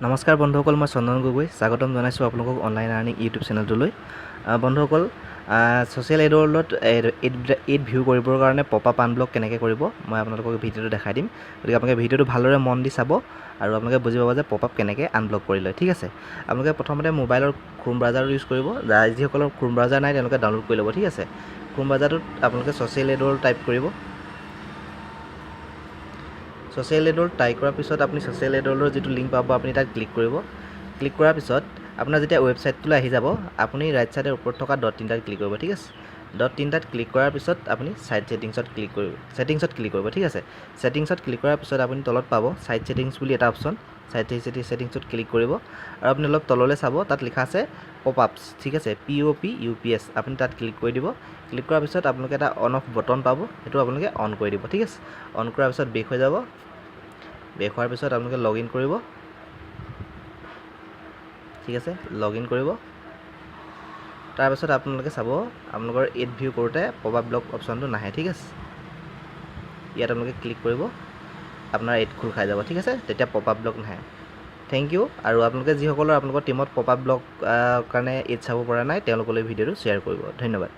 নমস্কাৰ বন্ধুসকল, মই চন্দন গগৈ স্বাগতম জনাইছোঁ আপোনালোকক অনলাইন আৰ্নিং ইউটিউব চেনেলটোলৈ। বন্ধুসকল, ছ'চিয়েল এডত এড ভিউ কৰিবৰ কাৰণে পপ আপ আনব্লক কেনেকৈ কৰিব মই আপোনালোকক ভিডিঅ'টো দেখাই দিম। গতিকে আপোনালোকে ভিডিঅ'টো ভালদৰে মন দি চাব আৰু আপোনালোকে বুজি পাব যে পপ আপ কেনেকৈ আনব্লক কৰি লয়। ঠিক আছে, আপোনালোকে প্ৰথমতে মোবাইলৰ ক্ৰোম ব্ৰাউজাৰ ইউজ কৰিব। যিসকলৰ ক্ৰোম ব্ৰাউজাৰ নাই তেওঁলোকে ডাউনলোড কৰি ল'ব। ঠিক আছে, ক্ৰোম ব্ৰাউজাৰটোত আপোনালোকে ছ'চিয়েল এডৰ টাইপ কৰিব। ছ'চিয়েল এডৰ টাইপ কৰাৰ পিছত আপুনি ছ'চিয়েল এডৰ যিটো লিংক পাব আপুনি তাত ক্লিক কৰিব। ক্লিক কৰাৰ পিছত আপোনাৰ যেতিয়া ৱেবছাইটটোলৈ আহি যাব আপুনি ৰাইট ছাইডৰ ওপৰত থকা ডট তিনিটাত ক্লিক কৰিব। ঠিক আছে, ডট তিনিটাত ক্লিক কৰাৰ পিছত আপুনি ছাইট ছেটিংছত ক্লিক কৰিব। ঠিক আছে, ছেটিংছত ক্লিক কৰাৰ পিছত আপুনি তলত পাব ছাইট ছেটিংছ বুলি এটা অপশ্যন। ছাইট ছেটিংছত ক্লিক কৰিব আৰু আপুনি অলপ তললৈ চাব, তাত লিখা আছে পপ আপছ। ঠিক আছে, POPUPS আপুনি তাত ক্লিক কৰি দিব। ক্লিক কৰাৰ পিছত আপোনালোকে এটা অন অফ বটন পাব, সেইটো আপোনালোকে অন কৰি দিব। ঠিক আছে, অন কৰাৰ পিছত বেক হৈ যাব। বেক হোৱাৰ পিছত আপোনালোকে লগ ইন কৰিব। ঠিক আছে, লগ ইন কৰিব। তাৰপিছত আপোনালোকে চাব আপোনালোকৰ এড ভিউ কৰোঁতে পপ আপ ব্লক অপশ্যনটো নাহে। ঠিক আছে, ইয়াত আপোনালোকে ক্লিক কৰিব, আপোনাৰ এড খোল খাই যাব। ঠিক আছে, তেতিয়া পপ আপ ব্লক নাহে। Thank you. আৰু আপোনালোকে যিসকলৰ আপোনালোকৰ টীমত পপ আপ ব্লক কাৰণে এড চাব পৰা নাই তেওঁলোকলৈ ভিডিঅ'টো শ্বেয়াৰ কৰিব। ধন্যবাদ।